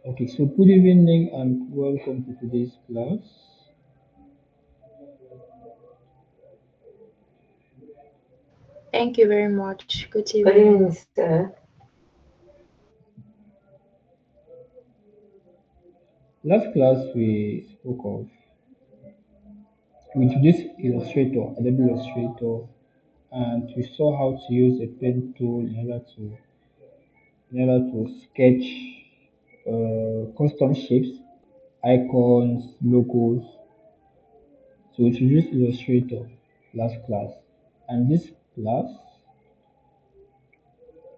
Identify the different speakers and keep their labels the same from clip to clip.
Speaker 1: Okay, so good evening and welcome to today's class.
Speaker 2: Thank you very much. Good
Speaker 3: Good
Speaker 2: evening.
Speaker 3: evening, sir.
Speaker 1: Last class we spoke of, we introduced Illustrator, Adobe Illustrator, and we saw how to use a pen tool in order to sketch custom shapes, icons, logos. So we introduced Illustrator last class, and this class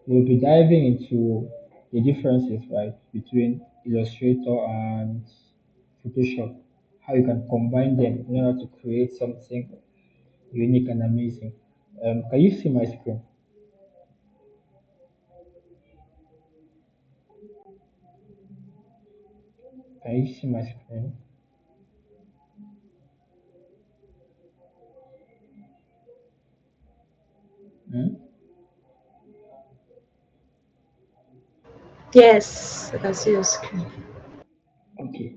Speaker 1: we'll be diving into the differences, right, between Illustrator and Photoshop, how you can combine them in order to create something unique and amazing. Can you see my screen? Can you see my screen? Hmm?
Speaker 2: Yes, I can see your screen.
Speaker 1: Okay.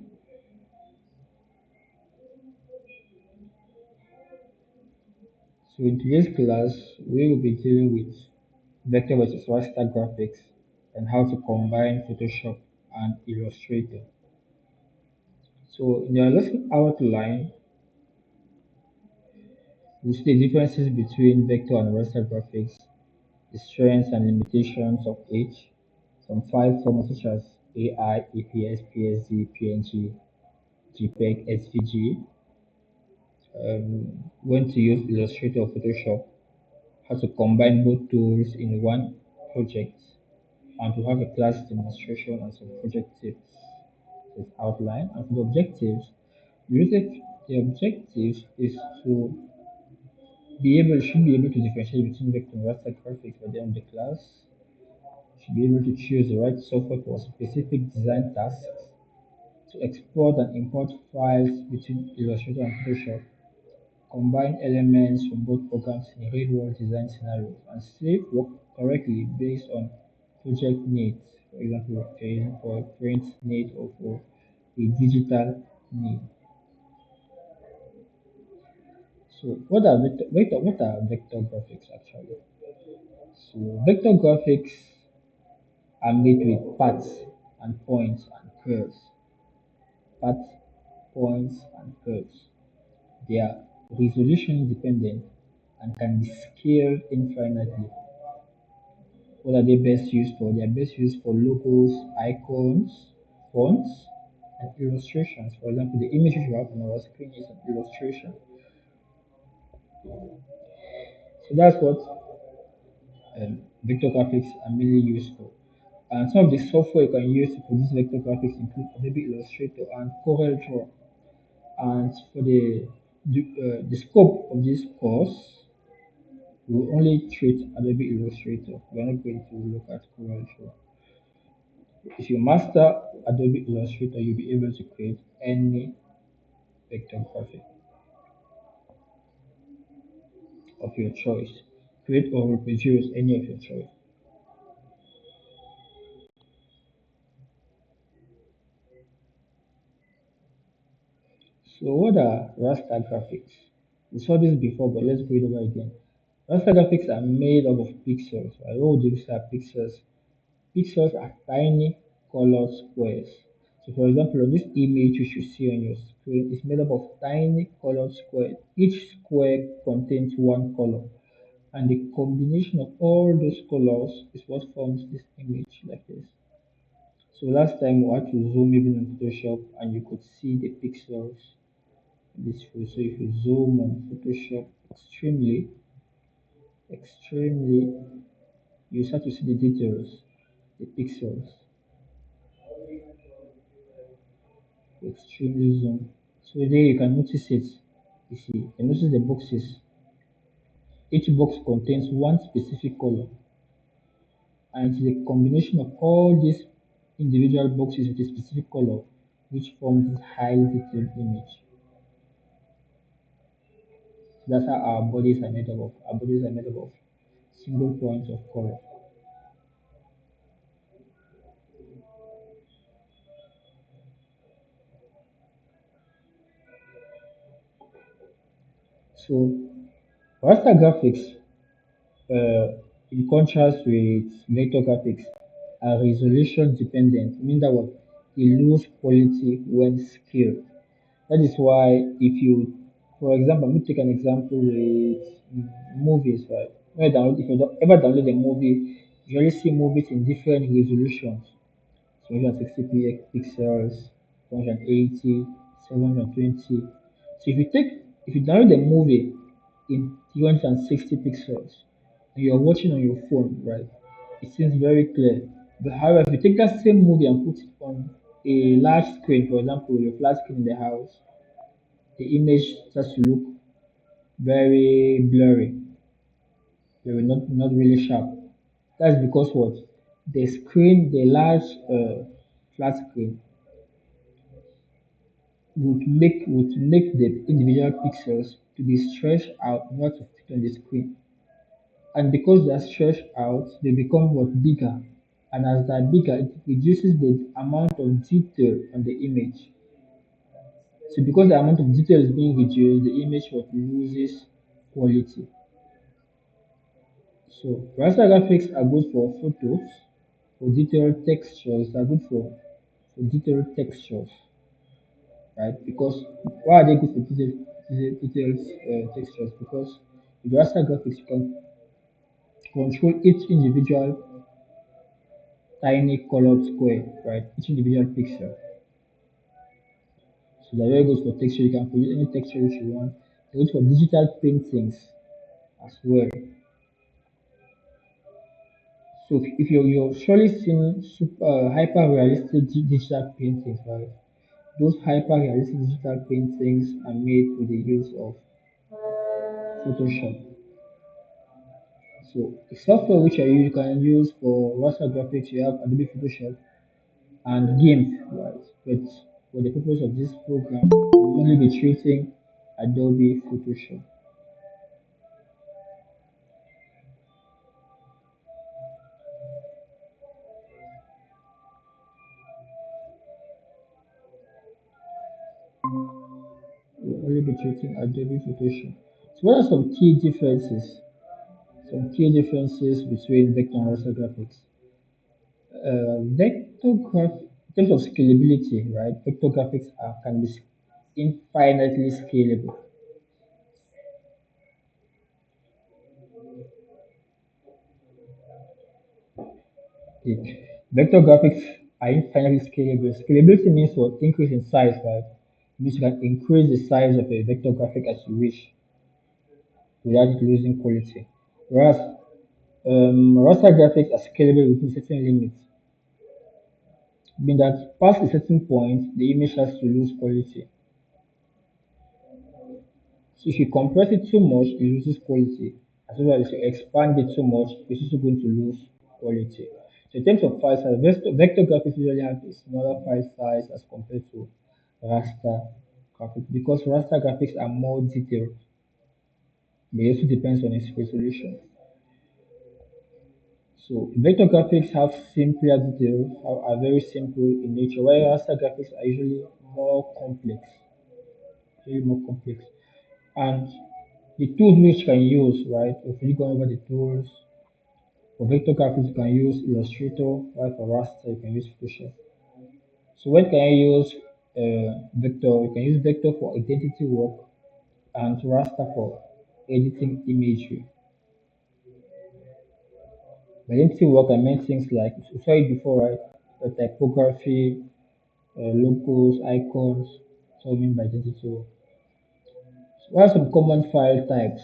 Speaker 1: So in today's class, we will be dealing with vector versus raster graphics and how to combine Photoshop and Illustrator. So in the lesson outline, we see the differences between vector and raster graphics, the strengths and limitations of each, some file formats such as AI, EPS, PSD, PNG, JPEG, SVG, when to use Illustrator or Photoshop, how to combine both tools in one project, and to have a class demonstration and some project tips is outlined. And for the objectives, the objective is to should be able to differentiate between vector and raster graphics by the end of the class, should be able to choose the right software for specific design tasks, to export and import files between Illustrator and Photoshop, combine elements from both programs in real-world design scenarios, and save work correctly based on project needs. For example, if you're using for a print need or for a digital need. So, what are vector graphics actually? So, vector graphics are made with paths and points and curves. Paths, points, and curves. They are resolution dependent and can be scaled infinitely. What are they best used for? They are best used for logos, icons, fonts, and illustrations. For example, the image you have on our screen is an illustration. So that's what vector graphics are mainly used for. And some of the software you can use to produce vector graphics include Adobe Illustrator and CorelDRAW. And for the scope of this course, we will only treat Adobe Illustrator. We're not going to look at CorelDRAW. If you master Adobe Illustrator, you'll be able to create any vector graphic of your choice. Create or reproduce any of your choice. So what are raster graphics? We saw this before, but let's go it over again. Raster graphics are made up of pixels. Right? What would you say are pixels? Pixels are tiny colored squares. So for example, on this image you should see on your screen is made up of tiny colored squares. Each square contains one color. And the combination of all those colors is what forms this image like this. So last time we had to zoom even in Photoshop and you could see the pixels in this way. So if you zoom on Photoshop extremely, you start to see the details, the pixels, extremely zoom. So there you can notice it. You see, you can notice the boxes. Each box contains one specific color, and it is a combination of all these individual boxes with a specific color which forms this highly detailed image. So that's how our bodies are made up of. Our bodies are made up of single points of color. So raster graphics, uh, in contrast with vector graphics, are resolution dependent, meaning that what they lose quality when scaled. That is why if you, for example, let me take an example with movies, right? If you ever download a movie, you usually see movies in different resolutions. So 160 pixels, 180, 720. So if you download a movie in 360 pixels and you're watching on your phone, right, it seems very clear. But however, if you take that same movie and put it on a large screen, for example, your flat screen in the house, the image starts to look very blurry, very not really sharp. That's because what? The large flat screen would make the individual pixels to be stretched out in order to fit on the screen. And because they are stretched out, they become what bigger. And as they're bigger, it reduces the amount of detail on the image. So because the amount of detail is being reduced, the image what loses quality. So raster graphics are good for photos, for detailed textures, are good for detailed textures, right? Because why are they good for detailed textures? Because with raster graphics, you can control each individual tiny colored square, right? Each individual pixel. So they're very good for texture. You can produce any texture which you want. They're good for digital paintings as well. So if you're surely seen hyper realistic digital paintings, right? Those hyper realistic digital paintings are made with the use of Photoshop. So the software which you can use for raster graphics, you have Adobe Photoshop and GIMP, right? But for the purpose of this program, we'll only be treating Adobe Photoshop. We'll only be treating Adobe Photoshop. So what are some key differences? Some key differences between vector and raster graphics. Vector graph, in terms of scalability, right? Vector graphics can be infinitely scalable. Okay. Vector graphics are infinitely scalable. Scalability means what? Increase in size, right? Means you can increase the size of a vector graphic as you wish without it losing quality. Whereas raster graphics are scalable within certain limits, meaning that past a certain point, the image has to lose quality. So if you compress it too much, it loses quality. As well as if you expand it too much, it's also going to lose quality. So in terms of file size, vector graphics usually have a smaller file size as compared to raster graphics because raster graphics are more detailed, but it also depends on its resolution. So vector graphics have simpler details, are very simple in nature, while raster graphics are usually more complex. And the tools which you can use, right? If you go over the tools, for vector graphics, you can use Illustrator, while for raster, you can use Photoshop. So when can you use vector? You can use vector for identity work and raster for editing imagery. By identity work, I meant things like, we saw it before, right? The typography, logos, icons, so I mean by identity work. So what are some common file types?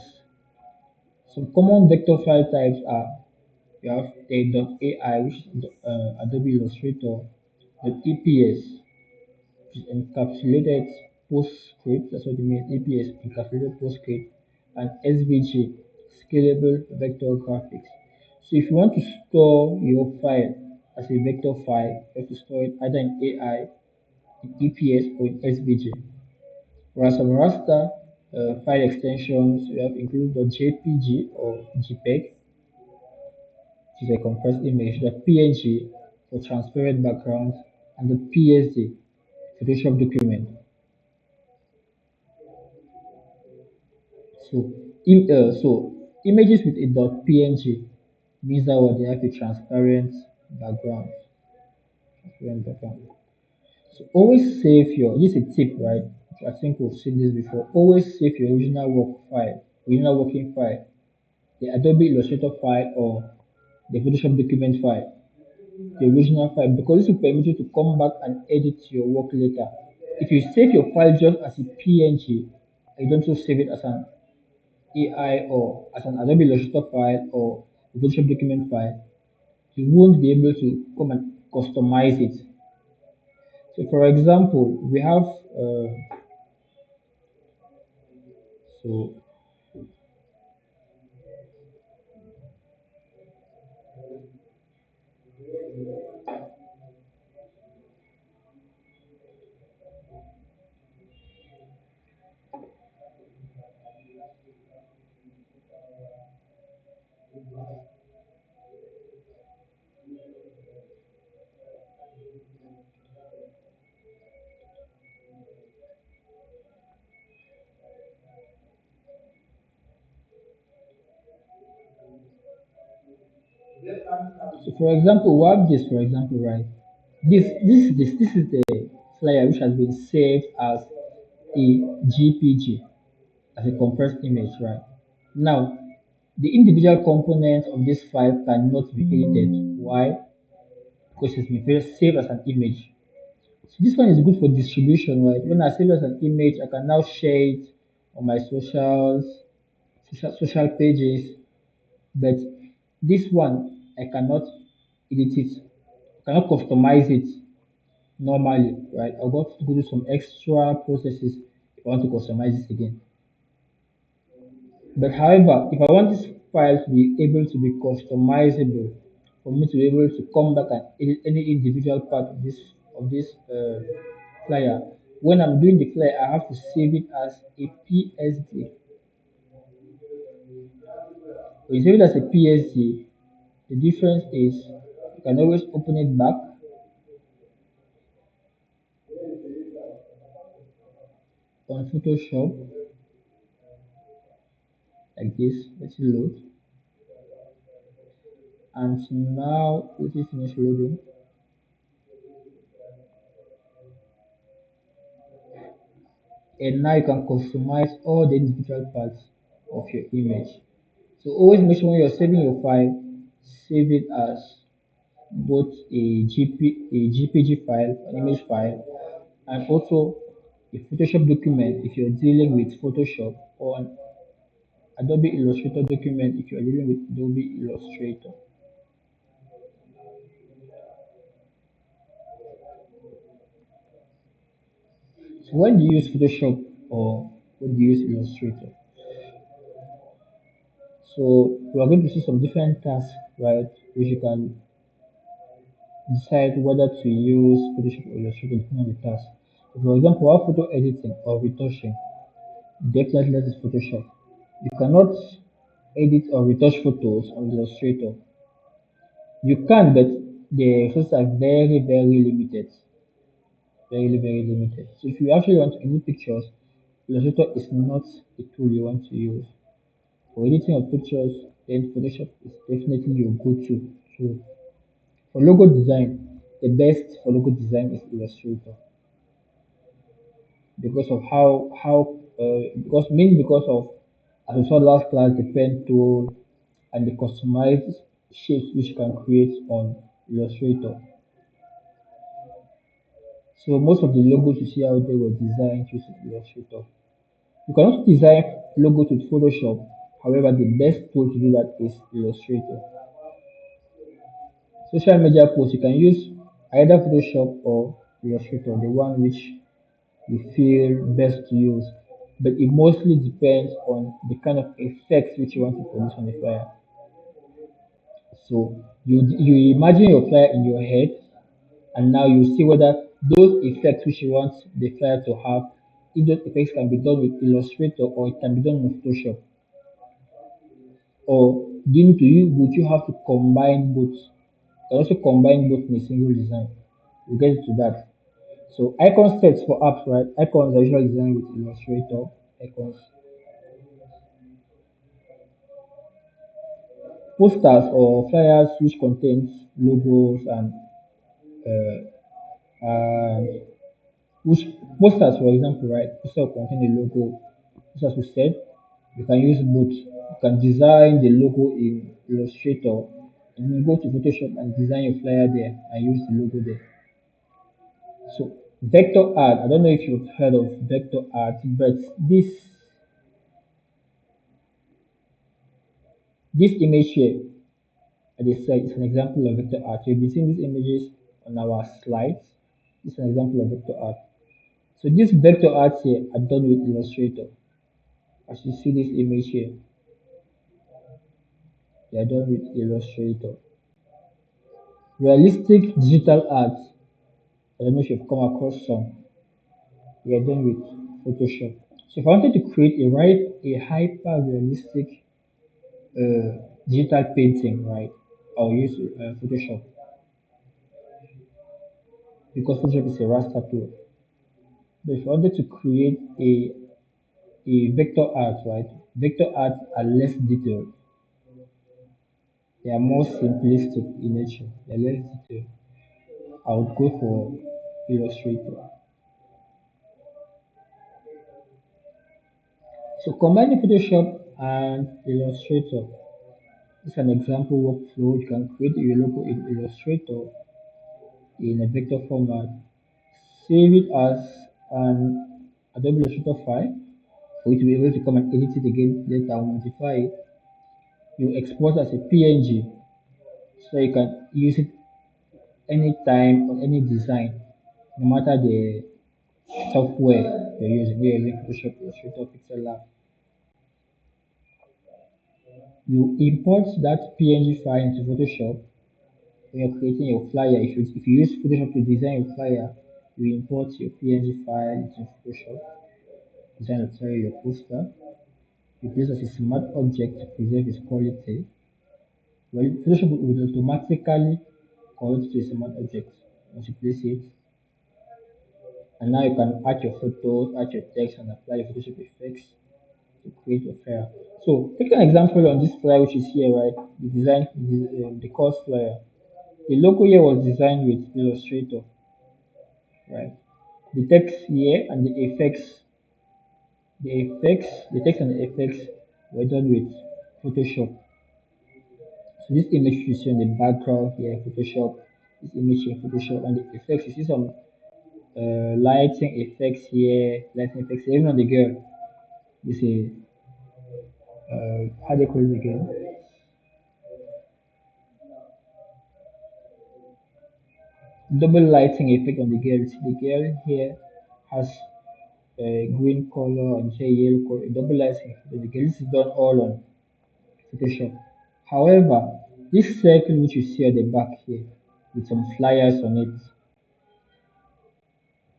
Speaker 1: Some common vector file types are you have a.ai, which is Adobe Illustrator, the EPS, which is encapsulated PostScript, that's what it means, EPS, encapsulated PostScript, and SVG, Scalable Vector Graphics. So if you want to store your file as a vector file, you have to store it either in AI, in EPS, or in SVG. Whereas some raster file extensions, we have included the JPG or JPEG, which is a compressed image, the PNG for transparent backgrounds, and the PSD, Photoshop document. So, so images with a .png means that what they have a background. Transparent background. So always save your. This is a tip, right? I think we've seen this before. Always save your original original working file, the Adobe Illustrator file or the Photoshop document file, the original file, because this will permit you to come back and edit your work later. If you save your file just as a PNG, you don't just save it as an AI or as an Adobe Illustrator file or a Photoshop document file, you won't be able to come and customize it. So, for example, we have so So for example, we have this, for example, right? This is the flyer which has been saved as a JPG, as a compressed image, right? Now, the individual components of this file cannot be edited. Why? Because it's been saved as an image. So this one is good for distribution, right? When I save as an image, I can now share it on my social pages. But this one, I cannot edit it, I cannot customize it normally, right? I'll go to go through some extra processes if I want to customize this again. But however, if I want this file to be able to be customizable, for me to be able to come back and edit any individual part of this flyer, when I'm doing the flyer, I have to save it as a PSD. When you save it as a PSD, the difference is you can always open it back on Photoshop like this. Let's load, and now let it finish loading. And now you can customize all the individual parts of your image. So always make sure when you're saving your file, save it as both a JPG file, an image file, and also a Photoshop document if you're dealing with Photoshop, or an Adobe Illustrator document if you're dealing with Adobe Illustrator. So when do you use Photoshop or when do you use Illustrator? So we are going to see some different tasks, right, which you can decide whether to use Photoshop or Illustrator depending on the task. So for example, while photo editing or retouching, definitely that is Photoshop. You cannot edit or retouch photos on Illustrator. You can, but the resources are very limited. Very limited. So if you actually want to edit pictures, Illustrator is not the tool you want to use. For editing of pictures, then Photoshop is definitely your go-to tool. For logo design, the best for logo design is Illustrator because of because mainly because of, as we saw last class, the pen tool and the customized shapes which you can create on Illustrator. So most of the logos you see out there were designed using Illustrator. You can also design logos with Photoshop. However, the best tool to do that is Illustrator. Social media posts, you can use either Photoshop or Illustrator, the one which you feel best to use. But it mostly depends on the kind of effects which you want to produce on the flyer. So you imagine your flyer in your head, and now you see whether those effects which you want the flyer to have, if those effects can be done with Illustrator or it can be done with Photoshop. Or would you have to combine both? You can also combine both in a single design. We'll get to that. So icon sets for apps, right? Icons are usually designed with Illustrator icons. Posters or flyers which contains logos and which posters, for example, right, instead of containing a logo, just as we said, you can use both. You can design the logo in Illustrator and then go to Photoshop and design your flyer there and use the logo there. So vector art, I don't know if you've heard of vector art, but this image here, as I said, is an example of vector art. You've been seeing these images on our slides. This is an example of vector art. So these vector arts here are done with Illustrator. As you see this image here, they are done with Illustrator. Realistic digital art, I don't know if you've come across some, they are done with Photoshop. So if I wanted to create a hyper realistic digital painting, right, I'll use Photoshop because Photoshop is a raster tool. But if I wanted to create a vector art, right, vector art are less detailed. They are more simplistic in nature. They're less detailed. I would go for Illustrator. So combining Photoshop and Illustrator is an example workflow. You can create your logo in Illustrator in a vector format, save it as an Adobe Illustrator file for you to be able to come and edit it again later and modify it. You export as a PNG so you can use it anytime on any design, no matter the software you're using. We're using Photoshop, Illustrator, Pixel Lab. You import that PNG file into Photoshop when you're creating your flyer. If you use Photoshop to design your flyer, you import your PNG file into Photoshop, design a flyer, your poster. You place as a smart object to preserve its quality. Well, Photoshop will automatically convert it to a smart object once you place it. And now you can add your photos, add your text, and apply your Photoshop effects to create your flyer. So take an example on this flyer which is here, right? The design, the course flyer. The logo here was designed with Illustrator, right? The text here and the text and the effects were done with Photoshop. So this image you see on the background here, Photoshop, this image here, Photoshop, and the effects, you see some lighting effects here, lighting effects, even on the girl, you see, how they call it again? Double lighting effect on the girl. See the girl here has a green color and here yellow color, double lighting effect on the girl. This is done all on Photoshop. However, this circle which you see at the back here with some flyers on it,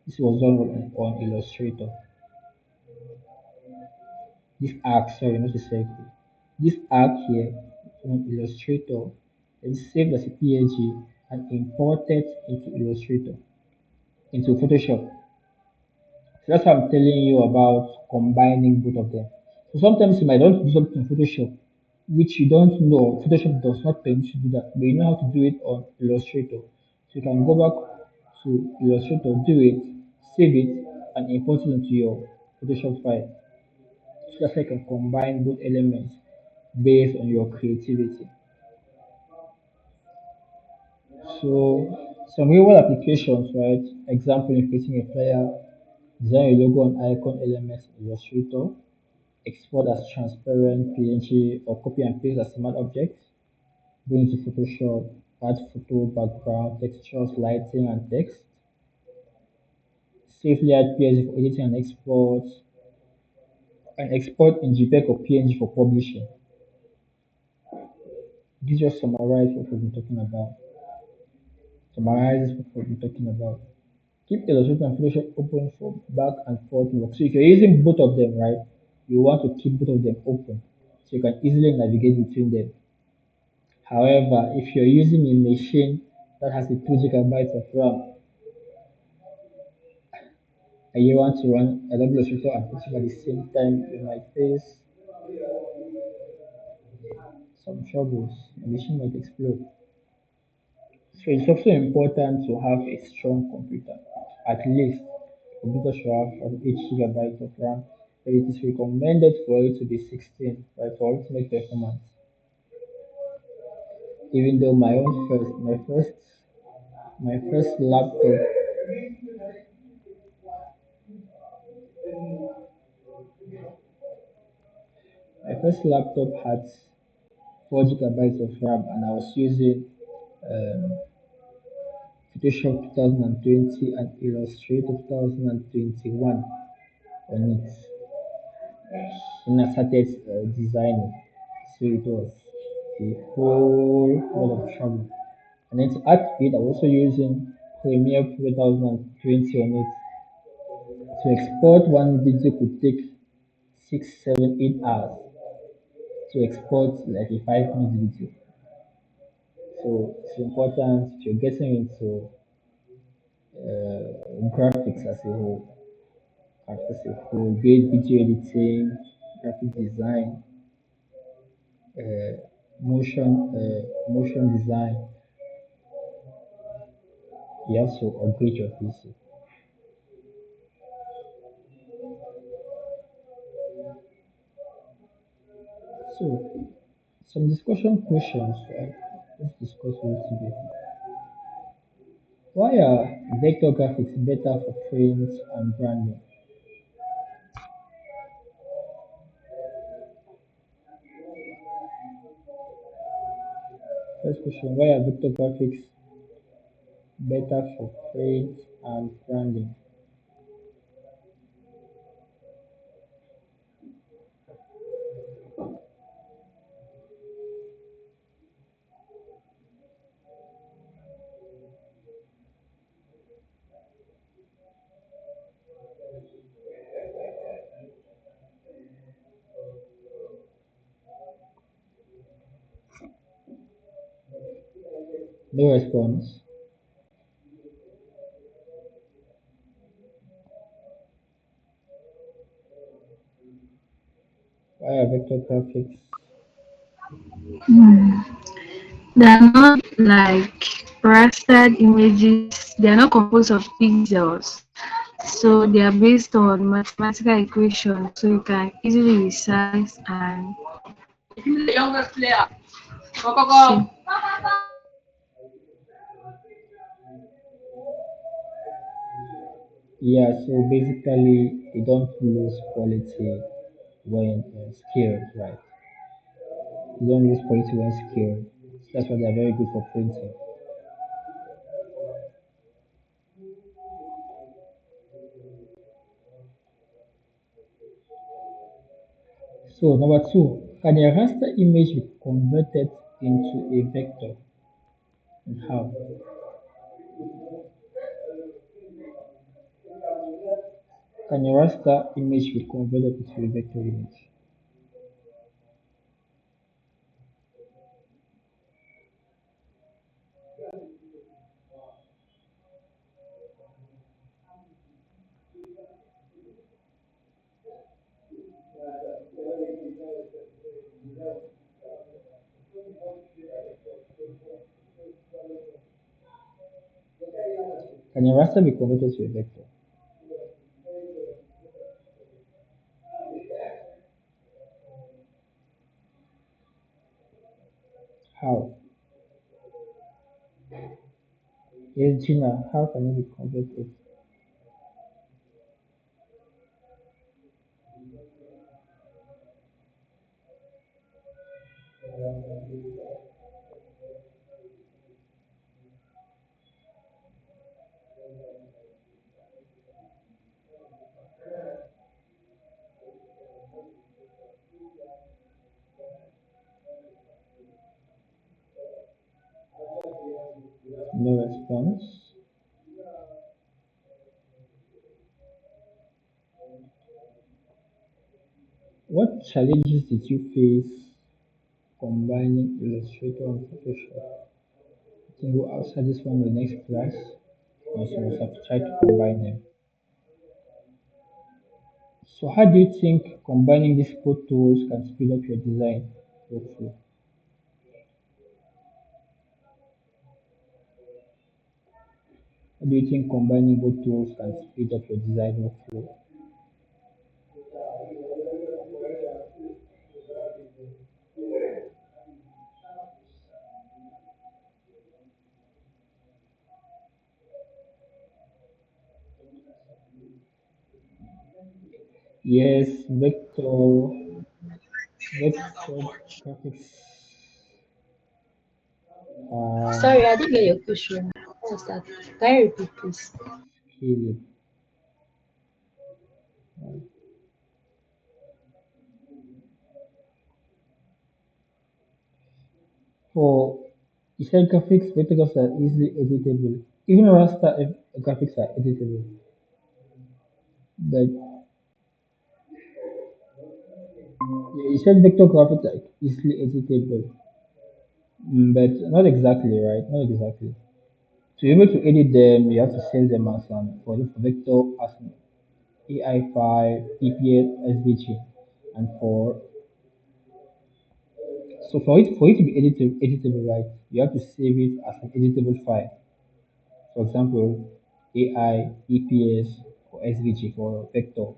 Speaker 1: this was done on Illustrator. This arc, sorry, not a circle. This arc here from Illustrator is saved as a PNG and imported into Illustrator, into Photoshop. So that's what I'm telling you about combining both of them. So sometimes you might want to do something in Photoshop, which you don't know. Photoshop does not permit you to do that, but you know how to do it on Illustrator. So you can go back to Illustrator, do it, save it, and import it into your Photoshop file. So that's how you can combine both elements based on your creativity. So some real world applications, right? Example in creating a flyer, design a logo and icon elements in Illustrator, export as transparent PNG or copy and paste as smart objects, go into Photoshop, add photo, background, textures, lighting, and text, safely add PNG for editing and export in JPEG or PNG for publishing. This just summarizes what we've been talking about. Summarizes what we've been talking about. Keep Illustrator and Photoshop open for back and forth work. So if you're using both of them, right, you want to keep both of them open so you can easily navigate between them. However, if you're using a machine that has a 2 gigabytes of RAM and you want to run Adobe Illustrator and Photoshop at the same time, you might face some troubles, the machine might explode. So it's also important to have a strong computer. At least computer should have 8 gigabytes of RAM. But it is recommended for it to be 16, right, for ultimate performance. Even though my first laptop, my first laptop had 4 gigabytes of RAM, and I was using um, Photoshop 2020 and Illustrator 2021 on it. When I started designing, so it was a whole lot of trouble. And then to add to it, I was also using Premiere Pro 2020 on it. To export one video could take 6, 7, 8 hours to export like a 5 minute video. So it's important if you're getting into graphics as a whole, great video editing, graphic design, uh, motion design, you have to upgrade your PC. So some discussion questions, right? Let's discuss a little bit. Why are vector graphics better for print and branding? First question, why are vector graphics better for print and branding? No response. Why are vector graphics?
Speaker 2: They are not like rastered images. They are not composed of pixels. So they are based on mathematical equations. So you can easily resize and see.
Speaker 1: Yeah, so basically, you don't lose quality when scaled, right? You don't lose quality when scaled. So that's why they're very good for printing. So number two, can a raster image be converted into a vector, and how? Can a raster image be converted into a vector image? Can a raster be converted to a vector? How? Yes, Gina, how can it be converted? No response. What challenges did you face combining Illustrator and Photoshop? I think we'll answer this one in the next class. Also, we'll have to try to combine them. So, how do you think combining these both tools can speed up your design workflow? How do you think combining both tools can speed up your design workflow? Yes, vector graphics are
Speaker 2: Sorry, I didn't get your question. What was that? Can you repeat, please?
Speaker 1: scaling. For you said graphics, vector graphics are easily editable. Even raster graphics are editable. But yeah, you said vector graphics are easily editable. But not exactly, right? Not exactly. To be able to edit them, you have to save them as for vector as an AI file, EPS, SVG, and for it to be editable, right? You have to save it as an editable file. For example, AI, EPS, or SVG for vector,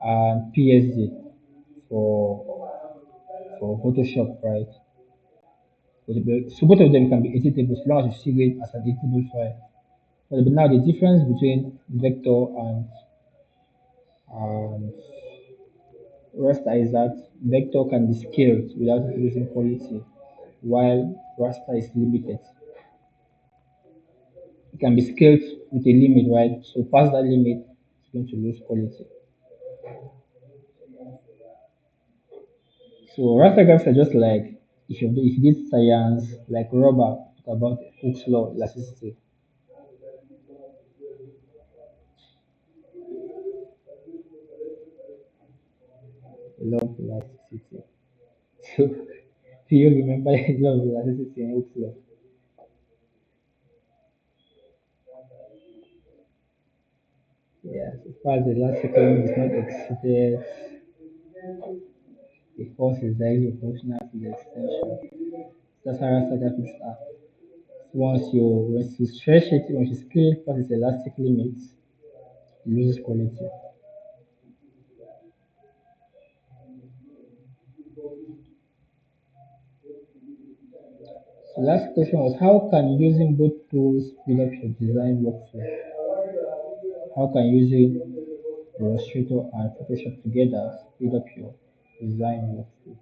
Speaker 1: and PSD for Photoshop, right? So both of them can be editable as long as you save it as an editable file. But now the difference between vector and raster is that vector can be scaled without losing quality, while raster is limited. It can be scaled with a limit, right? So past that limit, it's going to lose quality. So raster graphs are just like if you did science, like Robert talk about Hooke's law, elasticity, the law of elasticity. So do you remember the law of elasticity in Hooke's law? Yeah, so far as the elastic limit is not exceeded, the force is directly proportional to the extension. That's how raster graphics are. Once you stretch it, once you scale it past its elastic limits, it loses quality. So last question was how can using both tools speed up your design workflow? How can using Illustrator and Photoshop together speed up your design workflow?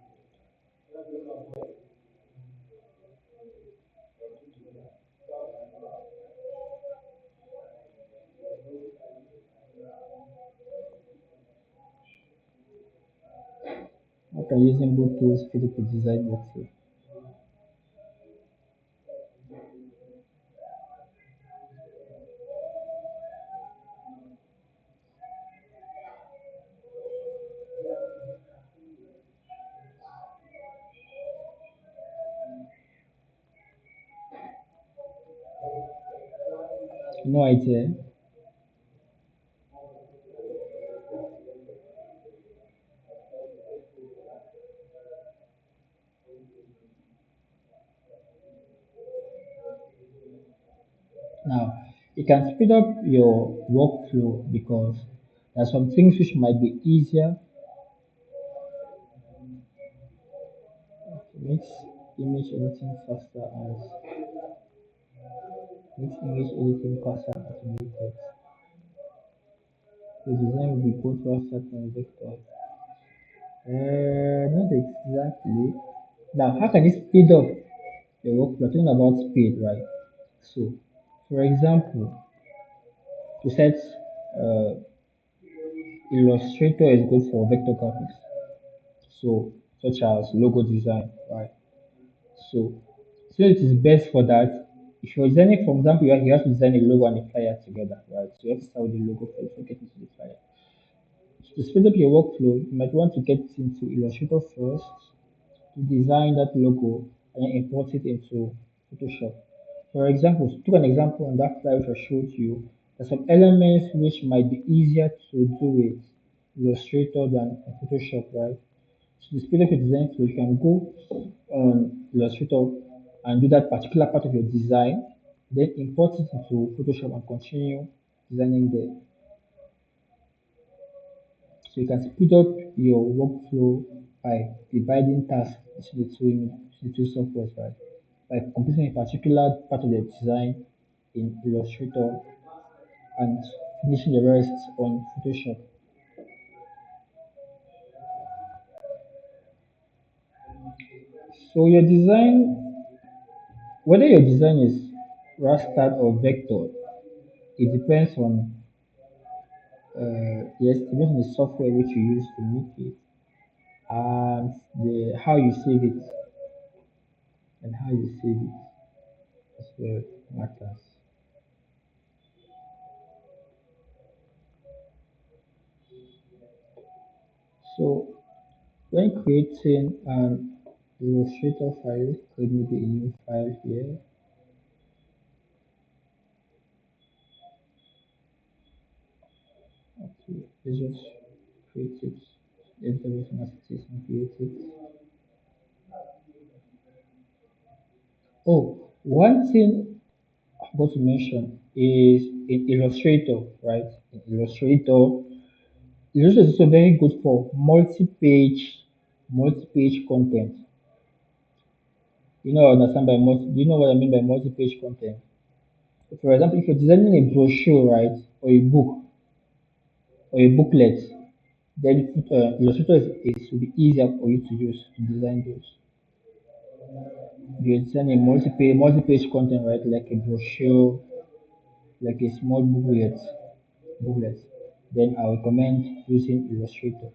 Speaker 1: How can using both tools speed up your design workflow? No idea. Now, it can speed up your workflow because there are some things which might be easier. It makes image editing faster and makes image editing faster and automated. The design will be both faster and vector. Not exactly. Now, how can it speed up the work? We're talking about speed, right? So, for example, you said uh, Illustrator is good for vector graphics, so such as logo design, right? So, so it is best for that. If you're designing, for example, you have to design a logo and a flyer together, right? So you have to start with the logo first, before getting to the flyer. To speed up your workflow, you might want to get into Illustrator first to design that logo and then import it into Photoshop. For example, to take an example on that slide which I showed you, there's some elements which might be easier to do with Illustrator than Photoshop, right? So to speed up your design flow, you can go on Illustrator and do that particular part of your design. then import it into Photoshop and continue designing there. So you can speed up your workflow by dividing tasks into the two softwares, right? By completing a particular part of the design in Illustrator and finishing the rest on Photoshop. So your design, whether your design is raster or vector, it depends on yes, it depends on the software which you use to make it and the how you save it and how you save it as well matters. So when creating an Illustrator file, create maybe a new file here. Okay, let's just create it. Enter everything as it is and create it. Oh, one thing I forgot to mention is in Illustrator, right? In Illustrator is also very good for multi-page content. You know, I understand by multi. Do you know what I mean by multi-page content? So for example, if you're designing a brochure, right, or a book or a booklet, then Illustrator is will be easier for you to use to design those. If you're designing multi-page content, right, like a brochure, like a small booklet, then I recommend using Illustrator.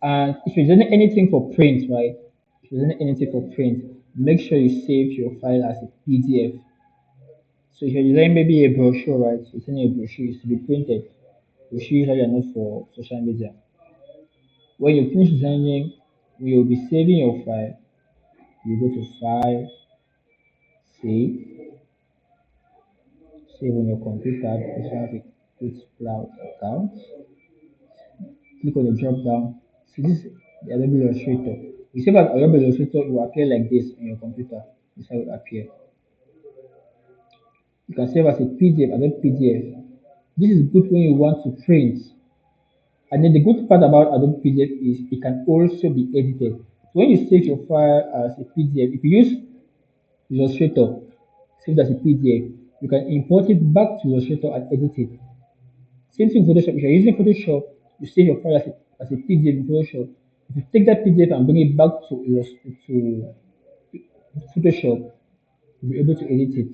Speaker 1: And if you're doing anything for print, right? If you're doing anything for print, make sure you save your file as a PDF. So if you're designing maybe a brochure, right? You're sending a brochure is to be printed. Brochure usually are not for social media. When you finish designing, you'll be saving your file. You go to File, Save, Save on your computer. If you have a good cloud account, click on the drop down. See this is the Adobe Illustrator. You save as Adobe Illustrator, it will appear like this on your computer. This is how it will appear. You can save as a PDF, Adobe PDF. This is good when you want to print. And then the good part about Adobe PDF is it can also be edited. So when you save your file as a PDF, if you use Illustrator, saved as a PDF, you can import it back to Illustrator and edit it. Same thing Photoshop. If you're using Photoshop, you save your file as a PDF in Photoshop. If you take that PDF and bring it back to Photoshop, you'll be able to edit it.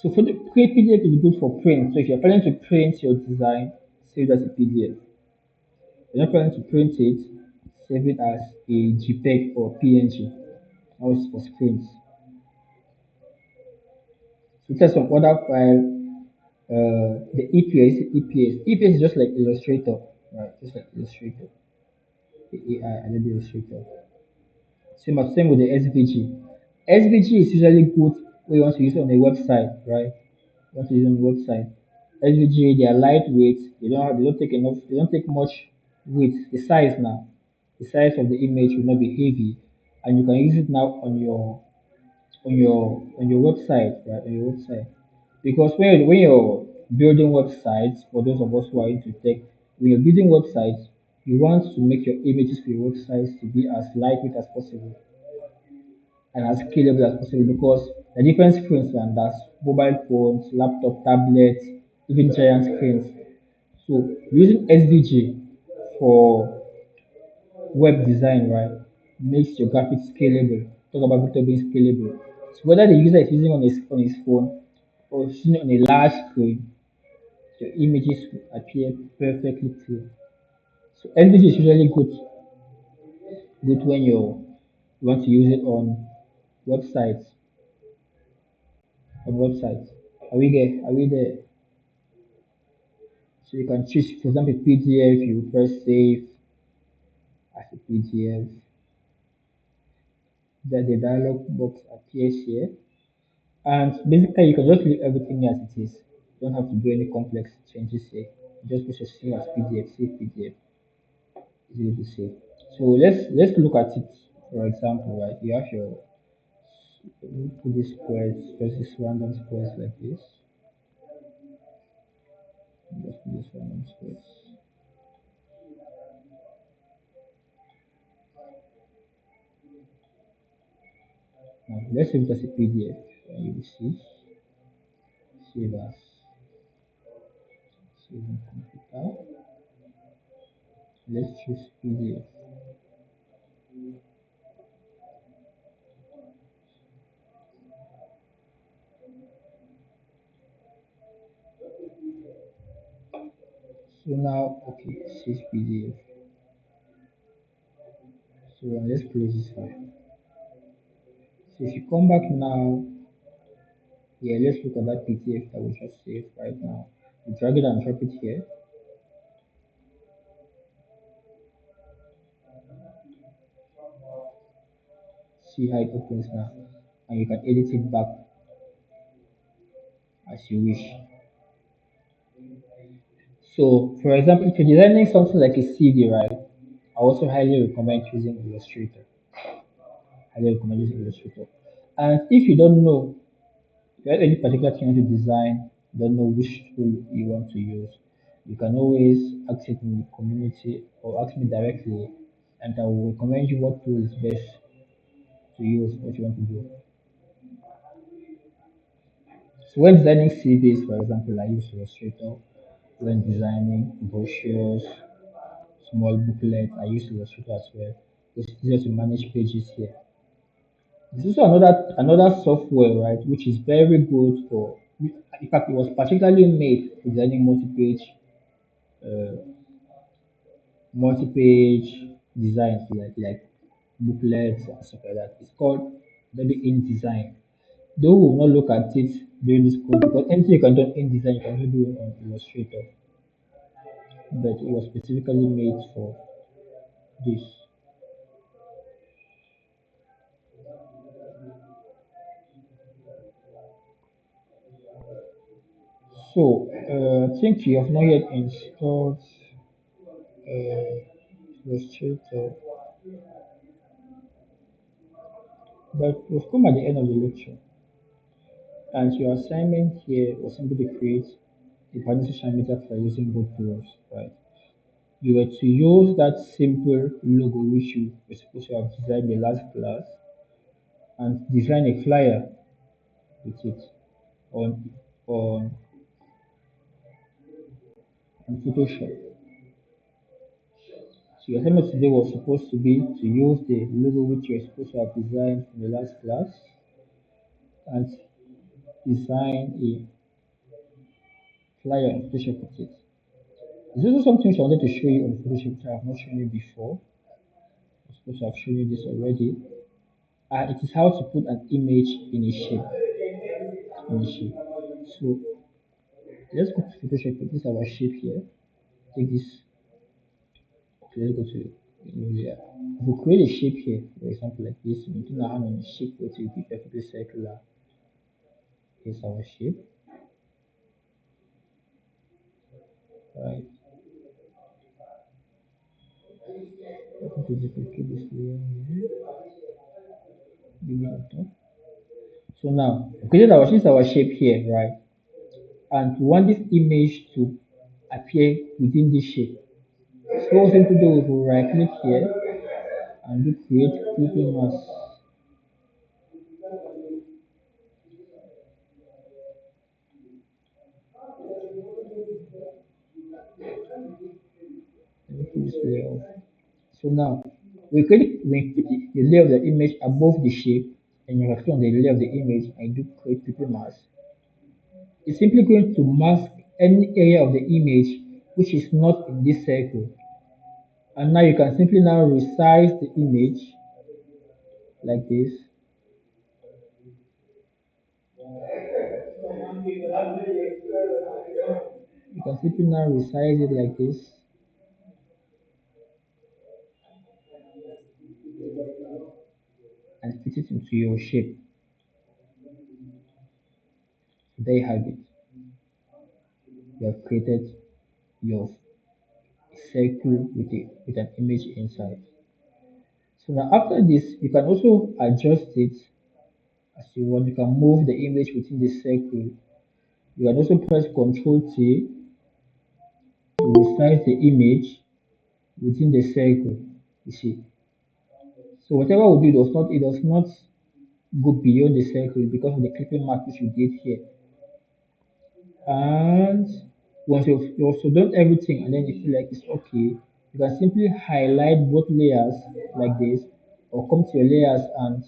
Speaker 1: So for the create PDF is good for print. So if you're planning to print your design, save it as a PDF. If you're not planning to print it, save it as a JPEG or PNG. Now it's for screens. So there's some other file, the EPS is just like Illustrator, right? Just like Illustrator, the AI Adobe Illustrator. Same with the SVG. SVG is usually good when you want to use it on a website, right? You want to use it on a website. SVG, they are lightweight. They don't take enough. They don't take much weight. The size now, the size of the image will not be heavy, and you can use it now on your website, right? On your website, because when you're building websites, for those of us who are into tech, when you're building websites, you want to make your images for your websites to be as lightweight as possible and as scalable as possible because the different screens and that's mobile phones, laptop, tablets, even giant screens. So using SVG for web design, right, makes your graphics scalable. Talk about Vector being scalable. So whether the user is using on his phone or using on a large screen, your images will appear perfectly clear. So SVG is usually good when you want to use it websites on websites. Are we there? Are we there? So you can choose, for example, PDF, you press save as a PDF. That the dialog box appears here. And basically, you can just leave everything as it is. You don't have to do any complex changes here. You just push a save as PDF, save PDF. Easy to save. So let's look at it. For example, right? You have your put these squares, just these random squares like this. Just put these random squares. Now let's save it as a PDF. And you will see save as save in computer. Let's choose PDF. So now okay, save PDF. So let's close this file. So if you come back now, yeah, let's look at that PDF that we just saved right now. You drag it and drop it here. See how it opens now, and you can edit it back as you wish. So, for example, if you're designing something like a CD, right, I also highly recommend using Illustrator. Highly recommend using Illustrator. And if you don't know, if you have any particular thing you want to design, don't know which tool you want to use, you can always ask it in the community or ask me directly, and I will recommend you what tool is best to use, what you want to do. So when designing CVs, for example, I use Illustrator. When designing brochures, small booklets, I use Illustrator as well. It's easier to manage pages here. There's also another software, right, which is very good for. In fact, it was particularly made for designing uh, multi-page designs like booklets and stuff like that. It's called maybe InDesign. Though we will not look at it during this course because anything you can do in InDesign, you can also do it on Illustrator. But it was specifically made for this. So, I think you have not yet installed Illustrator, but we've come at the end of the lecture, and your assignment here was simply to create a brand social media for using both tools, right? You were to use that simple logo which you were supposed to have designed the last class and design a flyer with it on on, on Photoshop. So your assignment today was supposed to be to use the logo which you were supposed to have designed in the last class and design a flyer on Photoshop with it. This is something I wanted to show you on Photoshop which I have not shown you before. I'm supposed to have shown you this already. It is how to put an image in a shape. In a shape. So let's go to Photoshop. This is our shape here. Take this. Okay, let's go to yeah. If we create a shape here, for example, like this, we do not have any shape which will be perfectly circular. Here's our shape, right? Let me duplicate this layer here. Bring it on top. So now, we created our shape here, right? And we want this image to appear within this shape. So what we to do is we right click here and do create clipping mask. Let me put this layer off. So now we put the layer of the image above the shape and you have click on the layer of the image and do create clipping mask. It's simply going to mask any area of the image which is not in this circle. And now you can simply now resize the image like this. You can simply now resize it like this and fit it into your shape. There you have it. You have created your circle with an image inside. So now after this, you can also adjust it as you want. You can move the image within the circle. You can also press Ctrl T to resize the image within the circle. You see. So whatever we do it does not go beyond the circle because of the clipping mark which we did here. And once you've also done everything and then you feel like it's okay, you can simply highlight both layers like this, or come to your layers and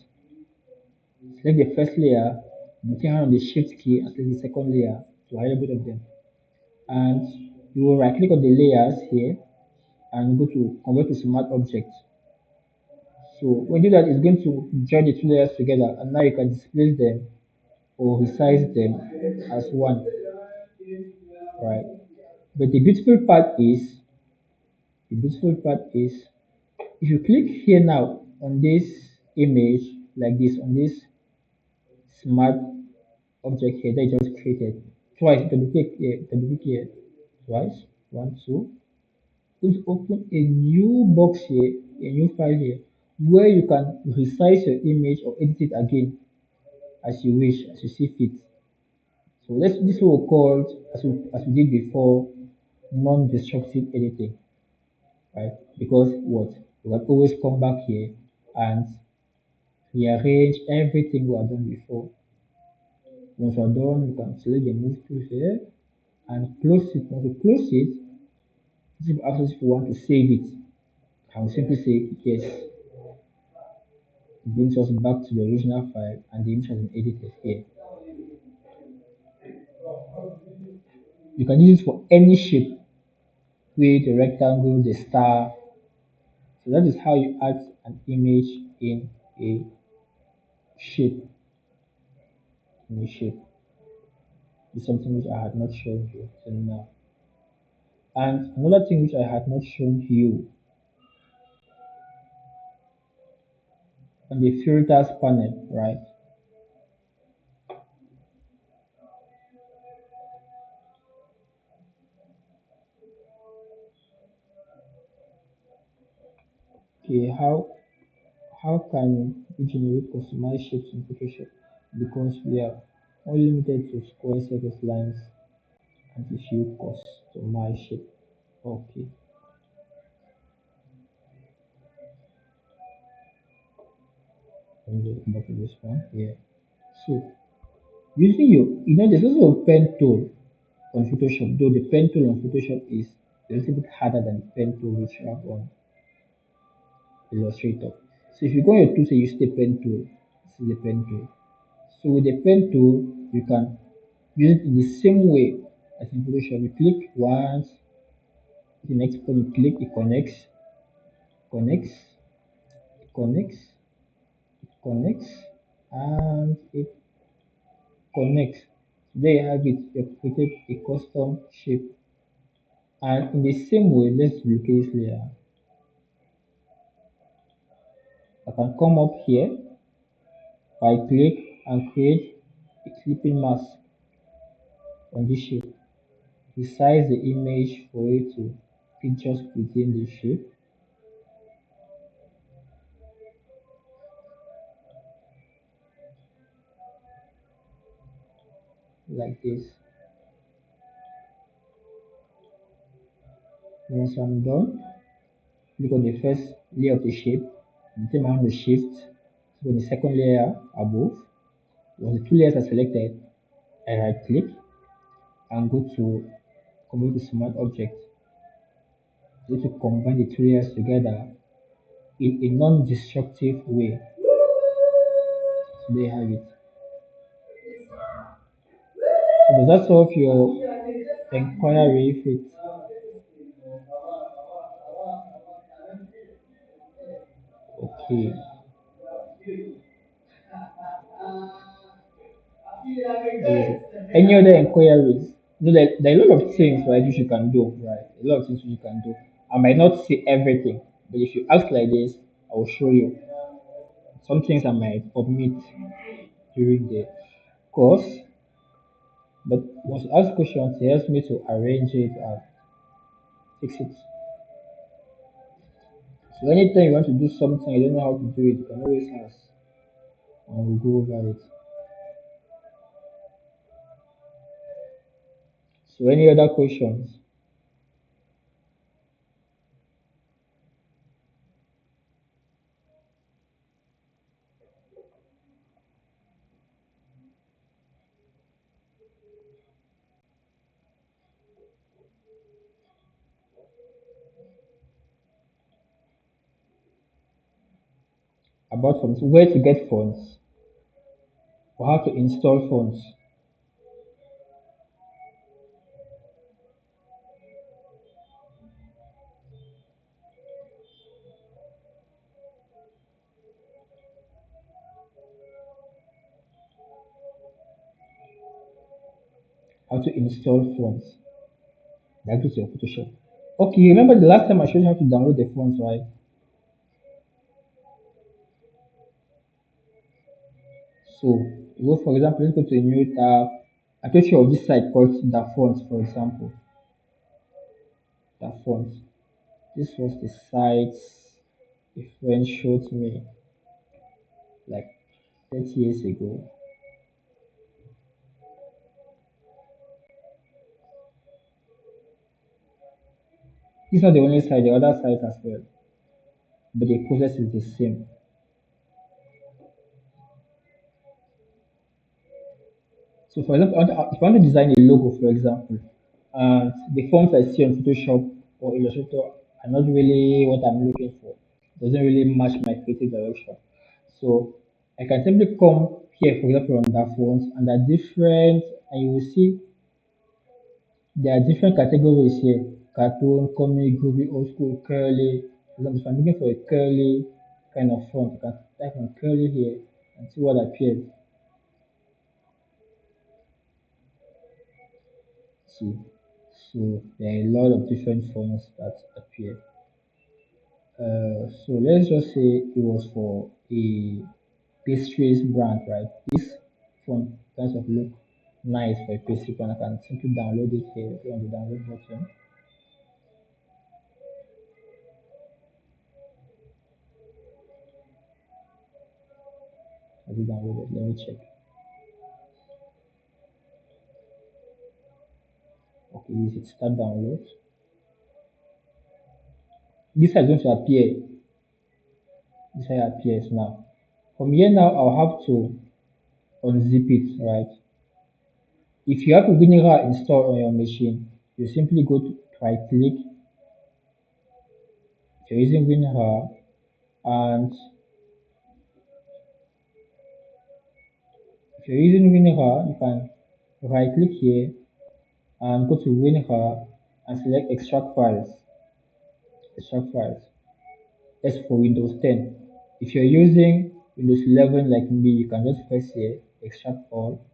Speaker 1: select the first layer, then turn on the shift key and select the second layer to highlight both of them. And you will right click on the layers here and go to convert to smart object. So when you do that, it's going to join the two layers together, and now you can display them or resize them as one, right? But the beautiful part is if you click here now on this image like this, on this smart object here that you just created, twice, double click here twice, one, two, please open a new box here, a new file here, where you can resize your image or edit it again as you wish, as you see fit. So this will called as we did before, non-destructive editing, right? Because what we can always come back here and rearrange everything we have done before. Once we're done, you can select the move tool here and close it. Once you close it, this will ask us if we want to save it. I will simply say yes. It brings us back to the original file and the image has been edited here. You can use it for any shape, be the rectangle, the star. So that is how you add an image in a shape. In a shape. It's something which I had not shown you till now. And another thing which I had not shown you on the filters panel, right? Okay, how can we generate customized shapes in Photoshop? Because we are only limited to square, circles, lines, and a few customized shape. Okay, let me just go back to this one here. So using there's also a pen tool on Photoshop, though the pen tool on Photoshop is a little bit harder than the pen tool which you have on Illustrator. So if you go on your tools and use the pen tool, this is the pen tool. So with the pen tool, you can use it in the same way as in Photoshop. You click once, the next point you click, it connects, it connects, it connects, and it connects. There you have it. You've created a custom shape. And in the same way, let's duplicate this layer. I can come up here, right click, and create a clipping mask on this shape. Resize the image for it to fit just within the shape, like this. Once I'm done, click on the first layer of the shape, then I want to shift, click on the second layer above. Once the two layers are selected, I right click and go to convert to smart object. So to combine the two layers together in a non-destructive way. So there you have it. So does that solve your inquiry if it okay? Any other inquiries? No, there are a lot of things right which you can do, right? A lot of things which you can do. I might not see everything, but if you ask like this, I will show you. Some things I might omit during the course, but once you ask questions, it helps me to arrange it and fix it. So anytime you want to do something, you don't know how to do it, you can always ask and we'll go over it. So any other questions about fonts? Where to get fonts or how to install fonts? How to install fonts directly to your Photoshop. Okay, you remember the last time I showed you how to download the fonts, right? So go for example, let's go to a new tab. I told you of this site called the fonts, for example. The fonts. This was the site a friend showed me like 30 years ago. It's not the only site, the other site as well, but the process is the same. So for example, if I want to design a logo, for example, and the fonts I see on Photoshop or Illustrator are not really what I'm looking for, doesn't really match my creative direction. So I can simply come here, for example, on the fonts, and they're different, and you will see there are different categories here: cartoon, comic, groovy, old school, curly. For example, if I'm looking for a curly kind of font, I can type on curly here and see what appears. See, so there are a lot of different fonts that appear. So let's just say it was for a pastries brand, right? This font kind of look nice for a pastry brand. I can simply download it here on the download button. I did download it. Let me check. Okay, is it start download? This is going to appear. This here appears now. From here now, I'll have to unzip it, right? If you have a vinegar installed on your machine, you simply go to right click. If you're using vinegar, and if you're using vinegar, you can right click here and go to vinegar and select extract files. Extract files. That's for Windows 10. If you're using Windows 11 like me, you can just press here, extract all,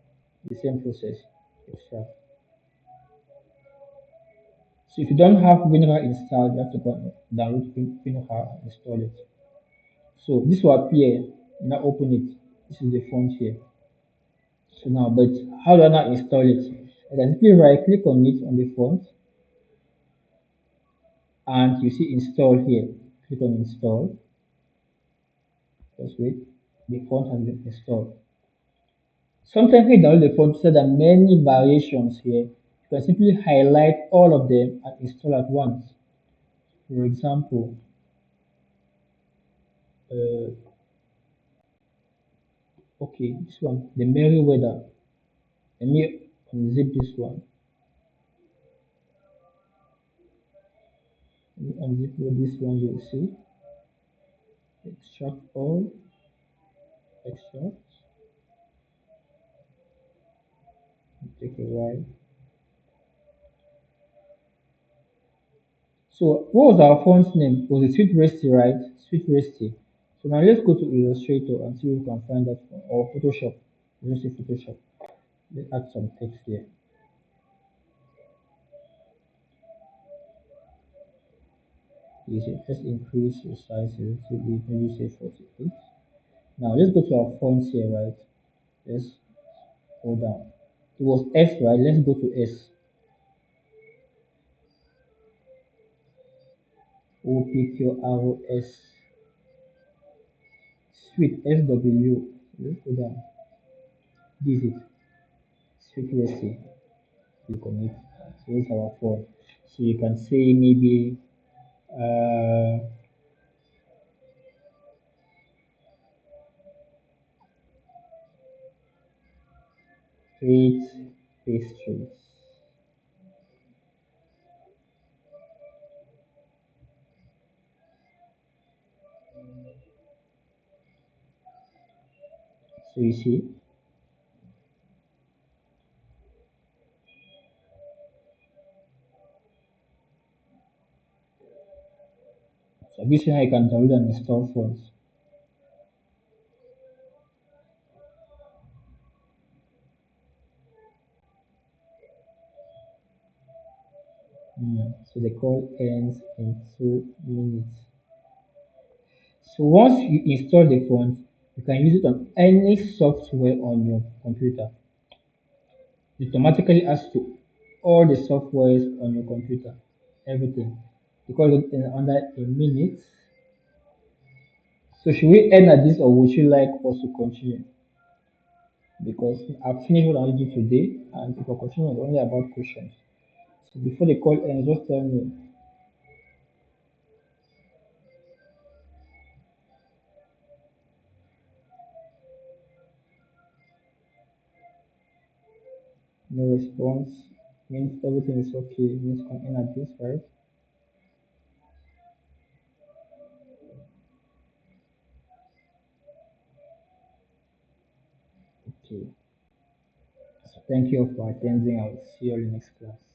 Speaker 1: the same process, extract. So if you don't have vinegar installed, you have to go download vinegar and install it. So this will appear. Now open it. This is the font here. So now, but how do I now install it? I can simply right click on it on the font and you see install here. Click on install. Just wait. The font has been installed. Sometimes when you download the font, so there are many variations here. You can simply highlight all of them and install at once. For example, uh, okay, this one, the Merriweather. Let me unzip this one. Let me unzip this one. You'll see extract all, extract. Take a while. So what was our font's name? It was a Sweet Resty, right? Sweet Resty. So now let's go to Illustrator and see if we can find that one. Or Photoshop. Let's say Photoshop. Let's add some text here. Let's increase the size a little bit, maybe say 48. Now let's go to our fonts here, right? Let's go down. It was S, right? Let's go to S. OPQROS Sweet SW. Let's go down. Visit Sweet Recipe. You commit. So it's our phone. So you can say maybe uh, create pastries. So you see, so this one I can download and install phones. So the call ends in 2 minutes. So once you install the phone, you can use it on any software on your computer. It automatically adds to all the softwares on your computer, everything. Because in under a minute. So should we end at this or would you like us to continue? Because I've finished what I want to do today and if I continue it's only about questions. So before the call ends, just tell me no response means everything is okay, means can end at this, right? Okay. So thank you for attending. I will see you in the next class.